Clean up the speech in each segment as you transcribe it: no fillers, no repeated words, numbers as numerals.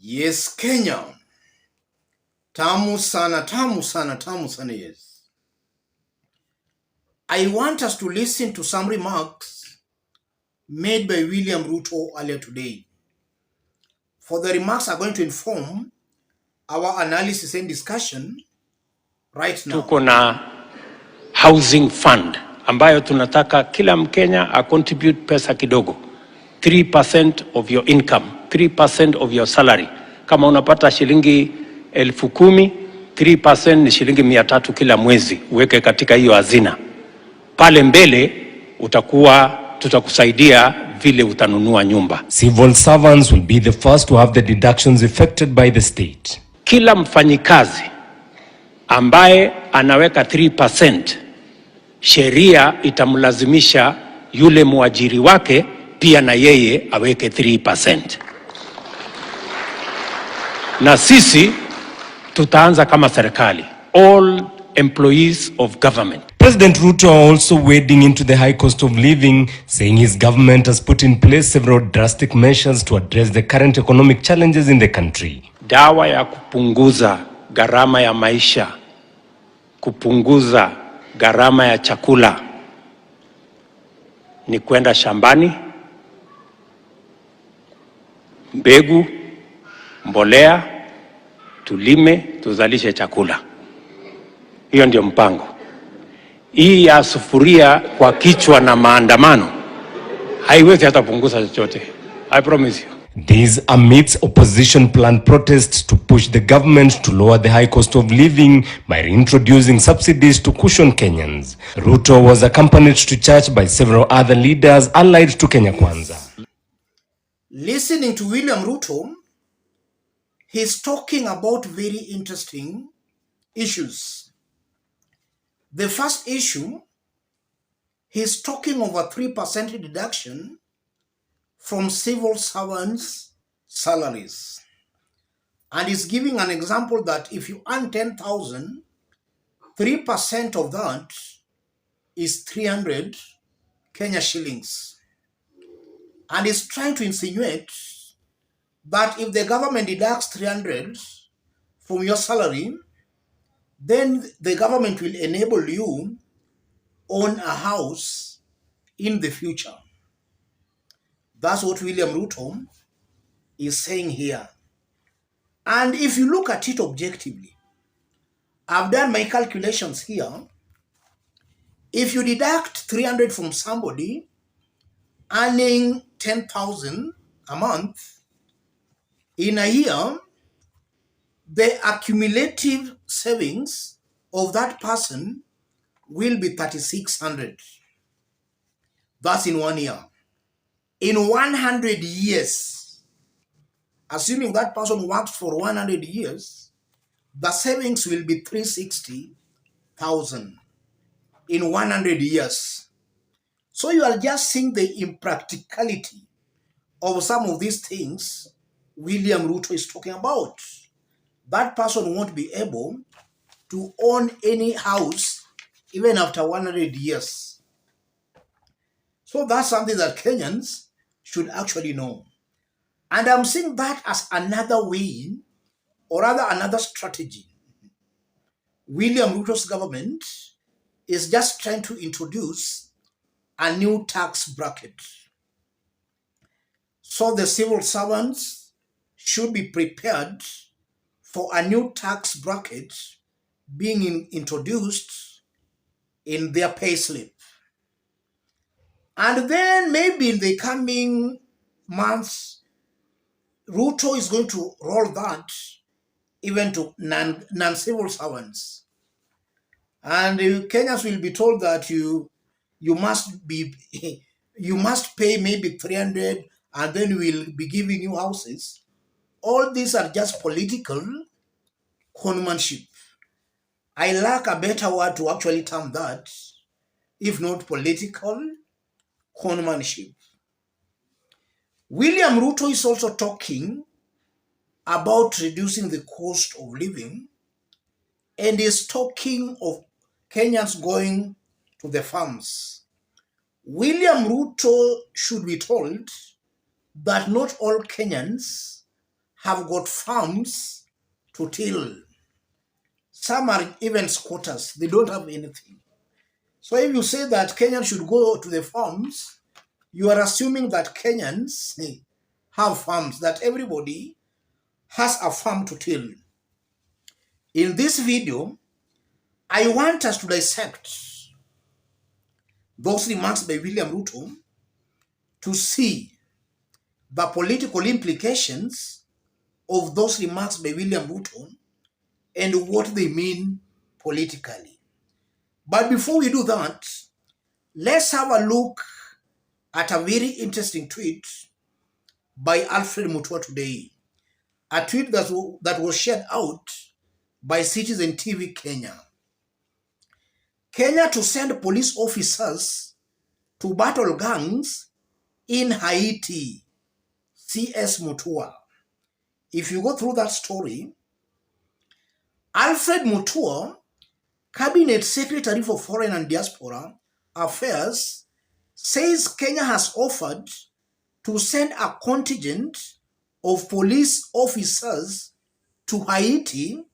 Yes, Kenya. Tamu sana, tamu sana, tamu sana, yes. I want us to listen to some remarks made by William Ruto earlier today. For the remarks are going to inform our analysis and discussion right now. Tuko na housing fund ambayo tunataka kila Mkenya a contribute pesa kidogo, 3% of your income, 3% of your salary. Kama unapata shilingi 10,000, 3% ni shilingi 300 kila mwezi, uweke katika hiyo hazina. Pale mbele tutakusaidia vile utanunua nyumba. Civil servants will be the first to have the deductions effected by the state. Kila mfanyikazi ambaye anaweka 3%, sheria itamlazimisha yule muajiri wake pia na yeye aweke 3%. Na sisi tutaanza kama serikali, all employees of government. President Ruto also wading into the high cost of living, saying his government has put in place several drastic measures to address the current economic challenges in the country. Dawa ya kupunguza gharama ya maisha, kupunguza gharama ya chakula ni kwenda shambani, mbegu, mbolea, tulime, tuzalishe chakula. Hiyo ndio mpango. Hii ya sufuria kwa kichwa na maandamano haiwezi hata punguza chochote. I promise you. These amidst opposition planned protests to push the government to lower the high cost of living by reintroducing subsidies to cushion Kenyans. Ruto was accompanied to church by several other leaders allied to Kenya Kwanza. Listening to William Ruto, he's talking about very interesting issues. The first issue, he's talking of a 3% deduction from civil servants' salaries. And he's giving an example that if you earn 10,000, 3% of that is 300 Kenya shillings. And he's trying to insinuate that if the government deducts 300 from your salary, then the government will enable you own a house in the future. That's what William Ruto is saying here. And if you look at it objectively, I've done my calculations here. If you deduct 300 from somebody earning 10,000 a month, in a year, the accumulative savings of that person will be 3,600. That's in 1 year. In 100 years, assuming that person works for 100 years, the savings will be 360,000 in 100 years. So you are just seeing the impracticality of some of these things William Ruto is talking about. That person won't be able to own any house even after 100 years. So that's something that Kenyans should actually know. And I'm seeing that as another way, or rather another strategy. William Ruto's government is just trying to introduce a new tax bracket. So the civil servants should be prepared for a new tax bracket being introduced in their payslip. And then maybe in the coming months, Ruto is going to roll that even to non-civil servants. And Kenyans will be told that you must pay maybe 300 and then we'll be giving you houses. All these are just political conmanship. I lack a better word to actually term that, if not political conmanship. William Ruto is also talking about reducing the cost of living and is talking of Kenyans going to the farms. William Ruto should be told that not all Kenyans have got farms to till. Some are even squatters. They don't have anything. So if you say that Kenyans should go to the farms, you are assuming that Kenyans have farms, that everybody has a farm to till. In this video, I want us to dissect those remarks by William Ruto to see the political implications of those remarks by William Ruto and what they mean politically. But before we do that, let's have a look at a very interesting tweet by Alfred Mutua today. A tweet that was shared out by Citizen TV Kenya. Kenya to send police officers to battle gangs in Haiti. CS Mutua. If you go through that story, Alfred Mutua, Cabinet Secretary for Foreign and Diaspora Affairs, says Kenya has offered to send a contingent of police officers to Haiti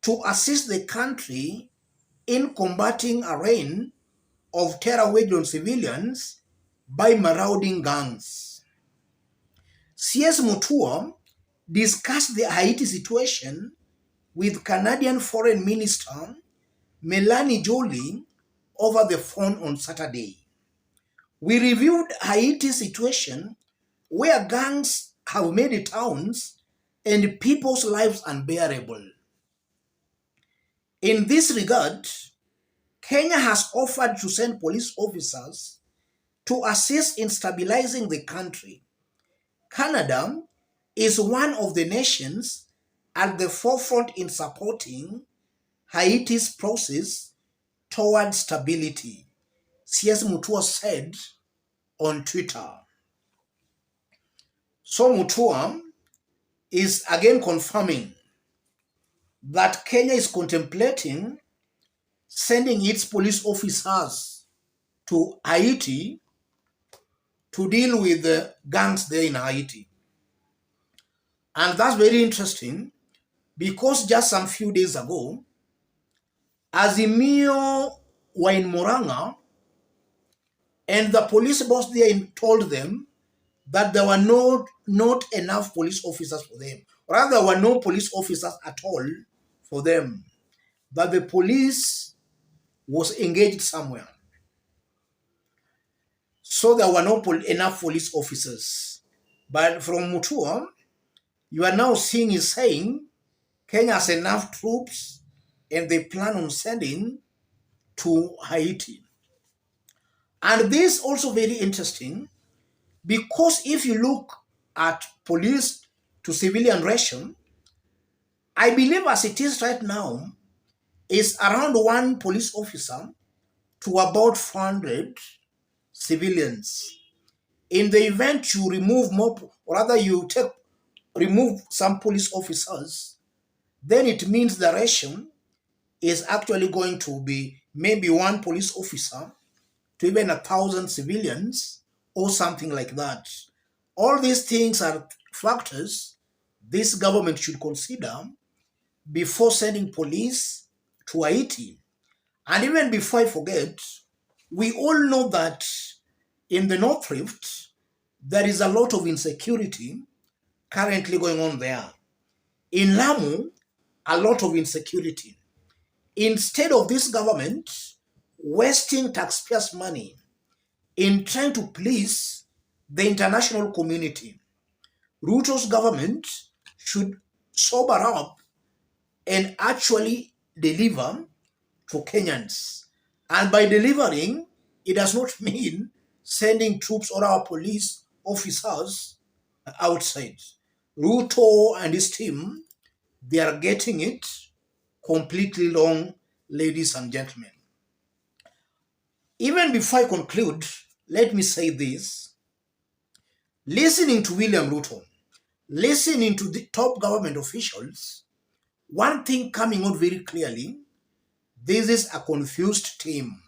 to assist the country in combating a reign of terror waged on civilians by marauding gangs. CS Mutua discussed the Haiti situation with Canadian Foreign Minister Melanie Joly over the phone on Saturday. We reviewed Haiti's situation where gangs have made towns and people's lives unbearable. In this regard, Kenya has offered to send police officers to assist in stabilizing the country. Canada is one of the nations at the forefront in supporting Haiti's process toward stability, CS Mutua said on Twitter. So Mutua is again confirming that Kenya is contemplating sending its police officers to Haiti to deal with the gangs there in Haiti. And that's very interesting because just some few days ago, Azimio were in Moranga and the police boss there told them that there were not enough police officers for them. Rather, there were no police officers at all for them. That the police was engaged somewhere. So there were not enough police officers. But from Mutua, you are now seeing is saying Kenya has enough troops and they plan on sending to Haiti. And this is also very interesting because if you look at police to civilian ratio, I believe as it is right now, is around one police officer to about 400 civilians. In the event you remove more, or rather you remove some police officers, then it means the ratio is actually going to be maybe one police officer to even 1,000 civilians or something like that. All these things are factors this government should consider before sending police to Haiti. And even before I forget, we all know that in the North Rift, there is a lot of insecurity currently going on there. In Lamu, a lot of insecurity. Instead of this government wasting taxpayers' money in trying to please the international community, Ruto's government should sober up and actually deliver to Kenyans. And by delivering, it does not mean sending troops or our police officers outside. Ruto and his team, they are getting it completely wrong, ladies and gentlemen. Even before I conclude, let me say this. Listening to William Ruto, listening to the top government officials, one thing coming out very clearly, this is a confused team.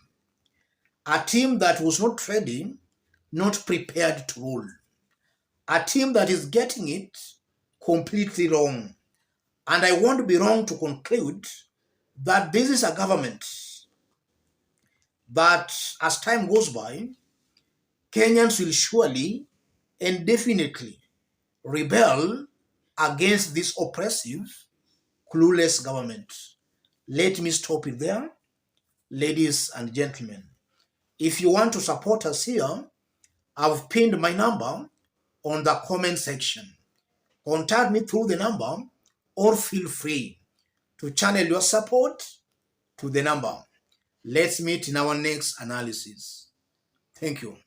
A team that was not ready, not prepared to rule. A team that is getting it completely wrong. And I won't be wrong to conclude that this is a government that, as time goes by, Kenyans will surely and definitely rebel against this oppressive, clueless government. Let me stop it there, ladies and gentlemen. If you want to support us here, I've pinned my number on the comment section. Contact me through the number or feel free to channel your support to the number. Let's meet in our next analysis. Thank you.